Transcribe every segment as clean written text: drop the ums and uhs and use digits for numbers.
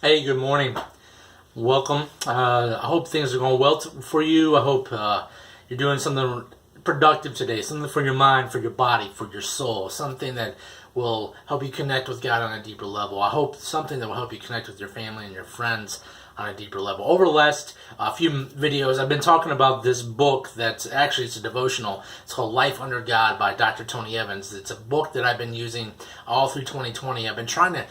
Hey, good morning. Welcome. I hope things are going well for you. I hope you're doing something productive today, something for your mind, for your body, for your soul, something that will help you connect with God on a deeper level. I hope something that will help you connect with your family and your friends on a deeper level. Over the last few videos, I've been talking about this book it's a devotional. It's called Life Under God by Dr. Tony Evans. It's a book that I've been using all through 2020. I've been trying to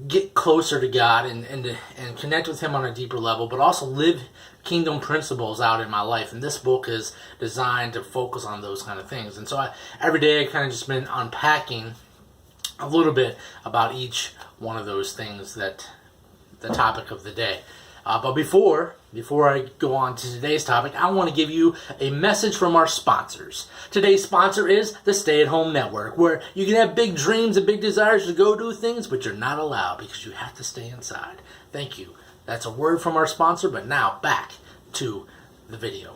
get closer to God and connect with Him on a deeper level, but also live kingdom principles out in my life. And this book is designed to focus on those kind of things. And so every day I kind of just been unpacking a little bit about each one of those things, that the topic of the day. But before I go on to today's topic, I want to give you a message from our sponsors. Today's sponsor is the Stay at Home Network, where you can have big dreams and big desires to go do things, but you're not allowed because you have to stay inside. Thank you. That's a word from our sponsor, but now back to the video.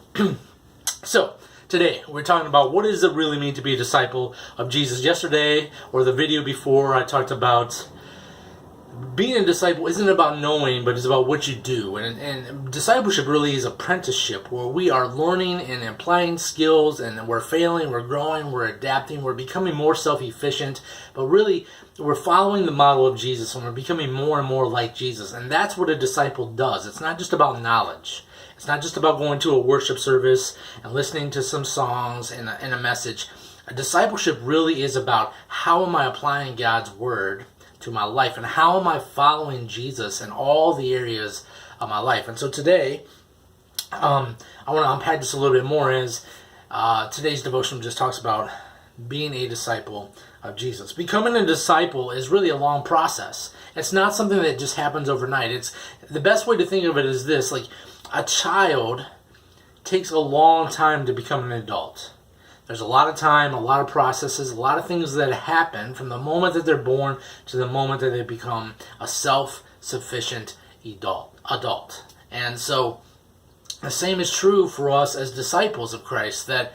So, today, we're talking about what does it really mean to be a disciple of Jesus. Yesterday, or the video before, I talked about being a disciple isn't about knowing, but it's about what you do. And discipleship really is apprenticeship, where we are learning and applying skills, and we're failing, we're growing, we're adapting, we're becoming more self-efficient, but really we're following the model of Jesus, and we're becoming more and more like Jesus. And that's what a disciple does. It's not just about knowledge. It's not just about going to a worship service and listening to some songs and a message. A discipleship really is about how am I applying God's word to my life, and how am I following Jesus in all the areas of my life. And so today, I want to unpack this a little bit more, as today's devotion just talks about being a disciple of Jesus. Becoming a disciple is really a long process. It's not something that just happens overnight. It's the best way to think of it is this: like a child takes a long time to become an adult. There's a lot of time, a lot of processes, a lot of things that happen from the moment that they're born to the moment that they become a self-sufficient adult. And so the same is true for us as disciples of Christ, that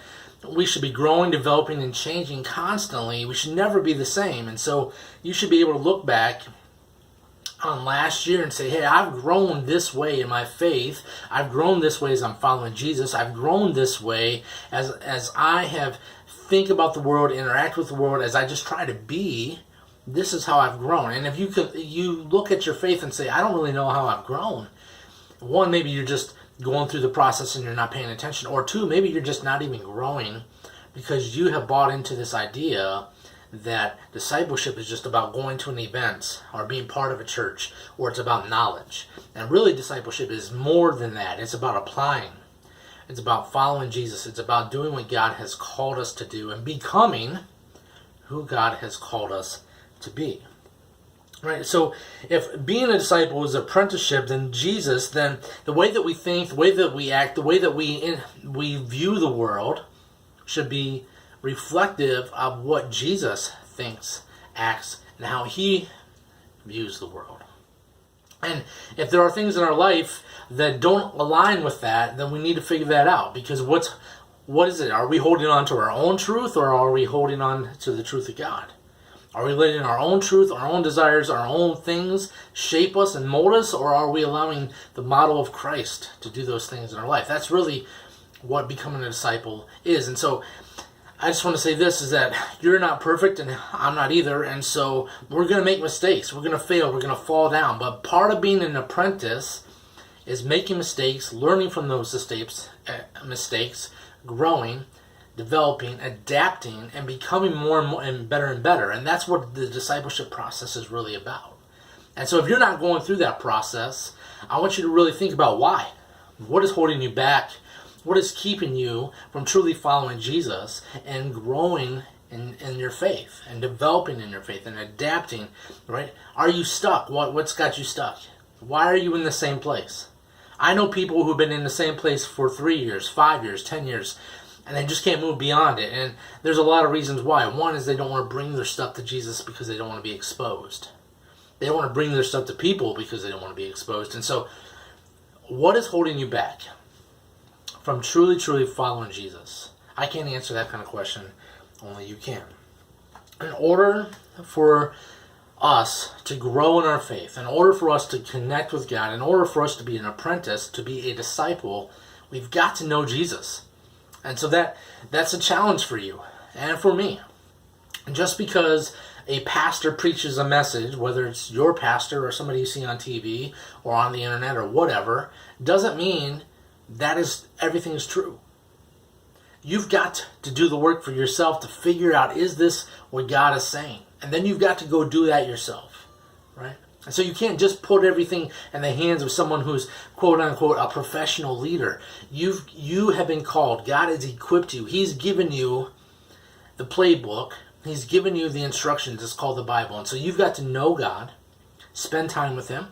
we should be growing, developing, and changing constantly. We should never be the same. And so you should be able to look back on last year and say, hey, I've grown this way in my faith. I've grown this way as I'm following Jesus. I've grown this way as I have think about the world, interact with the world, as I just try to be. This is how I've grown. And if you look at your faith and say, I don't really know how I've grown. One, maybe you're just going through the process and you're not paying attention. Or two, maybe you're just not even growing because you have bought into this idea that discipleship is just about going to an event or being part of a church, or it's about knowledge. And really, discipleship is more than that. It's about applying. It's about following Jesus. It's about doing what God has called us to do and becoming who God has called us to be. Right? So if being a disciple is apprenticeship, then the way that we think, the way that we act, the way that we view the world should be reflective of what Jesus thinks, acts, and how He views the world. And if there are things in our life that don't align with that, then we need to figure that out. Because what is it? Are we holding on to our own truth, or are we holding on to the truth of God? Are we letting our own truth, our own desires, our own things shape us and mold us, or are we allowing the model of Christ to do those things in our life? That's really what becoming a disciple is. And so I just want to say this, is that you're not perfect, and I'm not either, and so we're going to make mistakes. We're going to fail. We're going to fall down. But part of being an apprentice is making mistakes, learning from those mistakes, growing, developing, adapting, and becoming more and better and better. And that's what the discipleship process is really about. And so if you're not going through that process, I want you to really think about why. What is holding you back? What is keeping you from truly following Jesus and growing in your faith and developing in your faith and adapting, right? Are you stuck? What's got you stuck? Why are you in the same place? I know people who've been in the same place for 3 years, 5 years, 10 years, and they just can't move beyond it. And there's a lot of reasons why. One is they don't want to bring their stuff to Jesus because they don't want to be exposed. They don't want to bring their stuff to people because they don't want to be exposed. And so, what is holding you back from truly following Jesus? I can't answer that kind of question. Only you can. In order for us to grow in our faith, in order for us to connect with God, in order for us to be an apprentice, to be a disciple, we've got to know Jesus. And so that's a challenge for you and for me. Just because a pastor preaches a message, whether it's your pastor or somebody you see on TV or on the internet or whatever, doesn't mean that everything is true. You've got to do the work for yourself to figure out, is this what God is saying? And then you've got to go do that yourself, right? And so you can't just put everything in the hands of someone who's, quote unquote, a professional leader. You have been called. God has equipped you. He's given you the playbook. He's given you the instructions. It's called the Bible. And so you've got to know God, spend time with Him.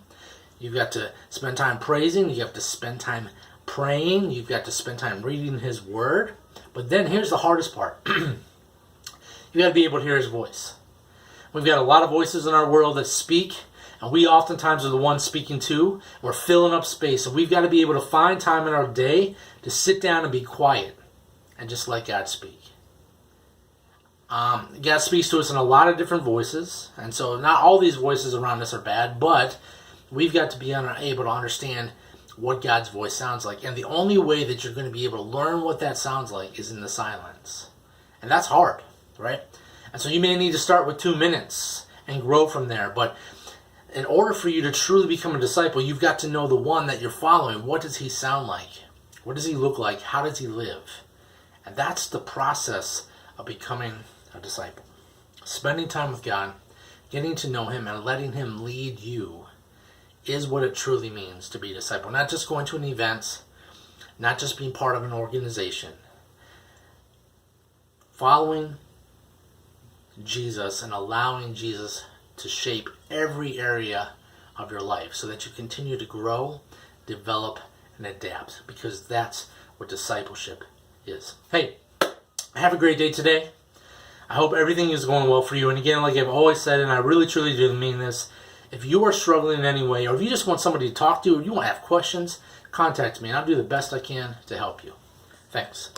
You've got to spend time praising. You have to spend time praying. You've got to spend time reading His Word. But then here's the hardest part. You got to be able to hear His voice. We've got a lot of voices in our world that speak, and we oftentimes are the ones speaking too. We're filling up space, and we've got to be able to find time in our day to sit down and be quiet and just let God speak. God speaks to us in a lot of different voices, and so not all these voices around us are bad, but we've got to be able to understand what God's voice sounds like. And the only way that you're going to be able to learn what that sounds like is in the silence. And that's hard, right? And so you may need to start with 2 minutes and grow from there. But in order for you to truly become a disciple, you've got to know the one that you're following. What does he sound like? What does he look like? How does he live? And that's the process of becoming a disciple. Spending time with God, getting to know him, and letting him lead you is what it truly means to be a disciple. Not just going to an event, not just being part of an organization. Following Jesus and allowing Jesus to shape every area of your life so that you continue to grow, develop, and adapt, because that's what discipleship is. Hey, have a great day today. I hope everything is going well for you. And again, like I've always said, and I really truly do mean this, if you are struggling in any way, or if you just want somebody to talk to, or you want to have questions, contact me, and I'll do the best I can to help you. Thanks.